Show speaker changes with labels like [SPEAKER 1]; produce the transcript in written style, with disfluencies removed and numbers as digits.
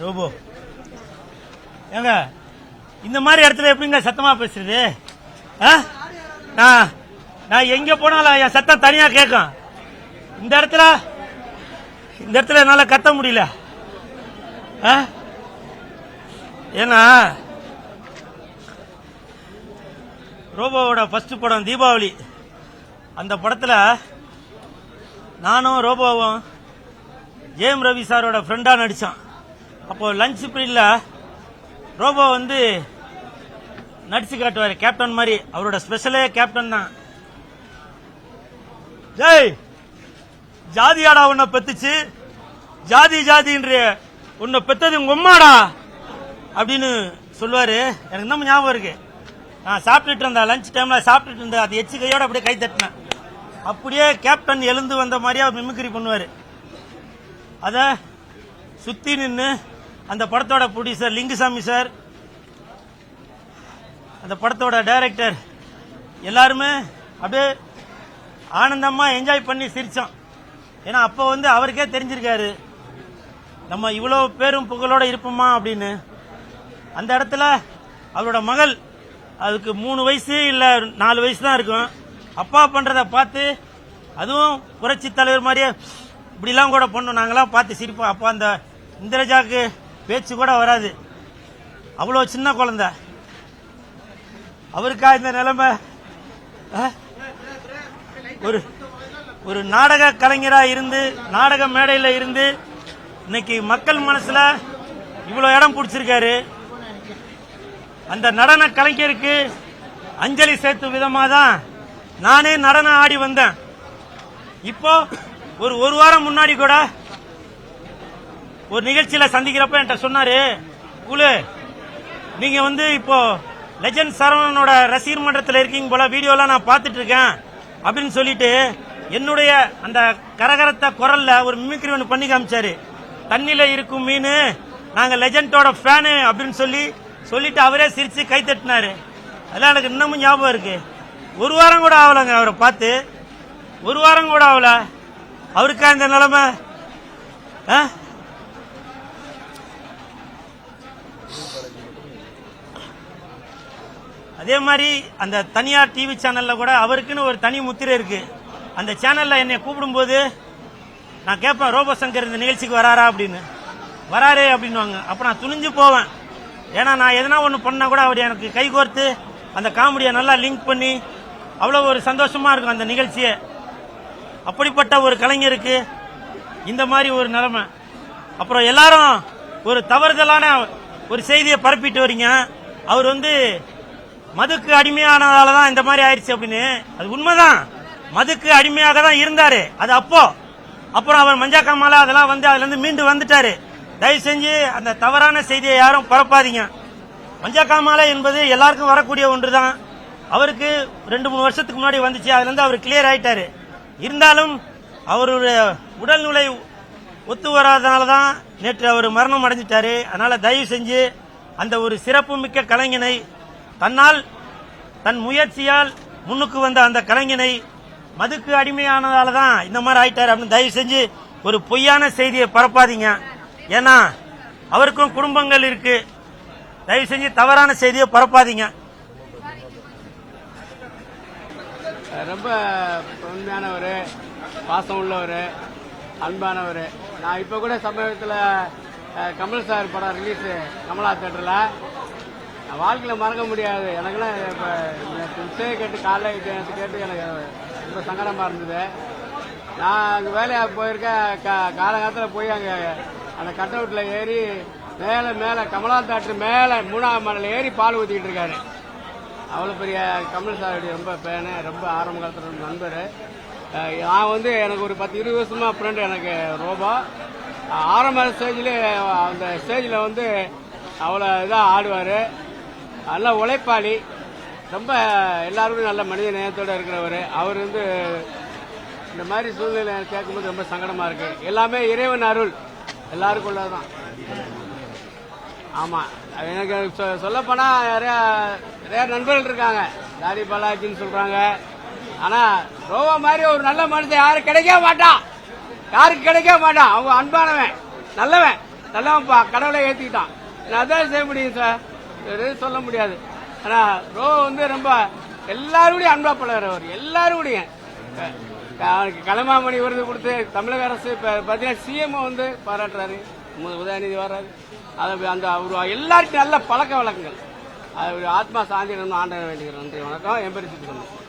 [SPEAKER 1] Robot ஏங்க இந்த மாதிரி இடத்துல எப்படிங்க சத்தமா பேசுறது? நான் எங்க போனாலும் என் சத்தம் தனியா கேட்கும். இந்த இடத்துல என்னால கத்த முடியல. ஏன்னா ரோபோவோட ஃபர்ஸ்ட் படம் தீபாவளி. அந்த படத்துல நானும் ரோபோவும் ஜெயம் ரவி சாரோட ஃப்ரெண்டா நடிச்சான். அப்போ லஞ்ச் பீரியட்ல ரோபோ வந்து நடிச்சு காட்டுவாரு கேப்டன் மாதிரி. அவரோட ஸ்பெஷலே கேப்டன் தான். ஜெய் ஜாதியாடா உன்னை பெத்துச்சு, ஜாதி ஜாதின்ற உன்னை பெத்தது உங்க அம்மாடா அப்படின்னு சொல்லுவாரு. எனக்கு இன்னும் ஞாபகம் இருக்கு. நான் சாப்பிட்டுட்டு இருந்தேன், லஞ்ச் டைம்ல சாப்பிட்டுட்டு இருந்தேன். அது எச்சு கையோட அப்படியே கை தட்டினேன். அப்படியே கேப்டன் எழுந்து வந்த மாதிரியா மிமிக்ரி பண்ணுவாரு. அத சுத்தி நின்று அந்த படத்தோட ப்ரொடியூசர் லிங்குசாமி சார், அந்த படத்தோட டைரக்டர் எல்லாருமே அப்படியே ஆனந்தமா என்ஜாய் பண்ணி சிரிச்சோம். ஏன்னா அப்போ வந்து அவருக்கே தெரிஞ்சிருக்காரு நம்ம இவ்வளவு பேரும் புகழோட இருப்போமா அப்படின்னு. அந்த இடத்துல அவரோட மகள், அதுக்கு 3 வயசு இல்ல 4 வயசு தான் இருக்கும், அப்பா பண்றத பார்த்து அதுவும் புரட்சி தலைவர் மாதிரியே இப்படிலாம் கூட பண்ணும். நாங்களாம் பார்த்து சிரிப்போம். அப்போ அந்த இந்திரஜாக்கு பேச்சு கூட வராது, அவ்வளோ சின்ன குழந்தை. அவருக்கா இந்த நிலைமை? ஒரு நாடக கலைஞரா இருந்து நாடக மேடையில் இருந்து இன்னைக்கு மக்கள் மனசுல இவ்வளவு இடம் பிடிச்சிருக்காரு. அந்த நடன கலைஞருக்கு அஞ்சலி சேர்த்து விதமா தான் நானே நடனம் ஆடி வந்தேன். இப்போ ஒரு வாரம் முன்னாடி கூட ஒரு நிகழ்ச்சியில சந்திக்கிறப்ப என்கிட்ட சொன்னாரு, குலு நீங்க வந்து இப்போ லெஜண்ட் சரவணனோட ரசிகர் மன்றத்தில் இருக்கீங்க போல, வீடியோலாம் நான் பார்த்துட்டு இருக்கேன் அப்படின்னு சொல்லிட்டு என்னுடைய அந்த கரகரத்த குரல்ல ஒரு மிமிக்ரி ஒன்று பண்ணி காமிச்சாரு. தண்ணில இருக்கும் மீன், நாங்க லெஜண்டோட ஃபேனு அப்படின்னு சொல்லிட்டு அவரே சிரிச்சு கை தட்டினாரு. அதெல்லாம் எனக்கு இன்னமும் ஞாபகம் இருக்கு. ஒரு வாரம் கூட ஆகலங்க அவரை பார்த்து, ஒரு வாரம் கூட ஆகல. அவருக்கா இந்த நிலைமை? அதே மாதிரி அந்த தனியார் டிவி சேனல்ல கூட அவருக்குன்னு ஒரு தனி முத்திரை இருக்கு. அந்த சேனல்ல என்னை கூப்பிடும்போது நான் கேட்பேன், ரோபோ சங்கர் இந்த நிகழ்ச்சிக்கு வராரா அப்படின்னு. வராரு அப்படின்வாங்க. அப்ப நான் துணிஞ்சு போவேன். ஏன்னா நான் எதனா ஒன்று பண்ணா கூட அவர் எனக்கு கை கோர்த்து அந்த காமெடியை நல்லா லிங்க் பண்ணி அவ்வளோ ஒரு சந்தோஷமா இருக்கும் அந்த நிகழ்ச்சியை. அப்படிப்பட்ட ஒரு கலைஞருக்கு இந்த மாதிரி ஒரு நிலைமை. அப்புறம் எல்லாரும் ஒரு தவறுதலான ஒரு செய்தியை பரப்பிட்டு வரீங்க. அவர் வந்து மதுக்கு அடிமையானதால தான் இந்த மாதிரி ஆயிடுச்சு அப்படின்னு. அது உண்மைதான், மதுக்கு அடிமையாக தான் இருந்தாரு. அது அப்புறம் அவர் மஞ்சா காமால அதெல்லாம் வந்து அதுல இருந்து மீண்டு வந்துட்டாரு. தயவு செஞ்சு அந்த தவறான செய்தியை யாரும் பரப்பாதீங்க. மஞ்சா காமாலை என்பது எல்லாருக்கும் வரக்கூடிய ஒன்று தான். அவருக்கு 2-3 வருஷத்துக்கு முன்னாடி வந்துச்சு, அதுல இருந்து அவர் கிளியர் ஆயிட்டாரு. இருந்தாலும் அவருடைய உடல்நிலை ஒத்து வராதனால தான் நேற்று அவர் மரணம் அடைஞ்சிட்டாரு. அதனால தயவு செஞ்சு அந்த ஒரு சிறப்பு மிக்க கலைஞனை, தன் முயற்சியால் முன்னுக்கு வந்த அந்த கலைஞனை மதுக்கு அடிமையானதால தான் இந்த மாதிரி ஆயிட்டாரு அப்படின்னு தயவு செஞ்சு ஒரு பொய்யான செய்தியை பரப்பாதீங்க. ஏன்னா அவருக்கும் குடும்பங்கள் இருக்கு. தயவு செஞ்சு தவறான செய்தியை பரப்பாதீங்க.
[SPEAKER 2] ரொம்ப உண்மையானவர், பாசம் உள்ளவர், அன்பானவர். நான் இப்போ கூட சமீபத்தில் கமல் சார் படம் ரிலீஸ் கமலா தேட்டரில் வாழ்க்கையில் மறக்க முடியாது. எனக்குலாம் இப்போ இசையை கேட்டு காலைல கேட்டு எனக்கு ரொம்ப சங்கடமாக இருந்தது. நான் அங்கே வேலையாக போயிருக்கேன். காலகாலத்தில் போய் அங்கே அந்த கட் அவுட்டில் ஏறி மேலே கமலா தேட்டர் மேலே 3ஆம் மாடியில் ஏறி பால் ஊற்றிக்கிட்டு இருக்காரு. அவ்வளோ பெரிய கமல் சாருடைய ரொம்ப பேனு, ரொம்ப ஆரம்ப காலத்தில் நண்பர். நான் வந்து எனக்கு ஒரு 10-20 வருஷமாக ஃப்ரெண்டு எனக்கு ரோபோ. ஆரம்ப ஸ்டேஜில் அந்த ஸ்டேஜில் வந்து அவ்வளோ இதாக ஆடுவார். நல்ல உழைப்பாளி, ரொம்ப எல்லாருக்கும் நல்ல மனித நேயத்தோடு இருக்கிறவர். அவர் வந்து இந்த மாதிரி சூழ்நிலை கேட்கும்போது ரொம்ப சங்கடமாக இருக்கு. எல்லாமே இறைவன் அருள் எல்லாருக்கும் உள்ளதுதான். ஆமாம், எனக்கு சொல்லப்போனால் நிறைய நண்பர்கள் இருக்காங்க. தாடி பாலாஜின்னு சொல்கிறாங்க. ஆனால் ரோவா மாதிரி ஒரு நல்ல மனுஷன் யாரும் கிடைக்க மாட்டான். யாருக்கு கிடைக்க மாட்டான். அவங்க அன்பானவன், நல்லவன் கடவுளை ஏத்துக்கிட்டான். அதான் செய்ய முடியும் சார், எதுவும் சொல்ல முடியாது. ஆனா ரோ வந்து ரொம்ப எல்லாருடைய அன்பா பழகிறவர், எல்லாருடைய. அவனுக்கு கலைமாமணி விருது கொடுத்து தமிழக அரசு இப்ப பாத்தீங்கன்னா சிஎம் வந்து பாராட்டுறாரு, உதயநிதி வர்றாரு. அது அந்த அவர் எல்லாருக்கும் நல்ல பழக்க வழக்கங்கள். அது ஆத்மா சாந்தி ஆண்டவன் வேண்டிக்கிறேன். நன்றி, வணக்கம். என் பேர் சித்து.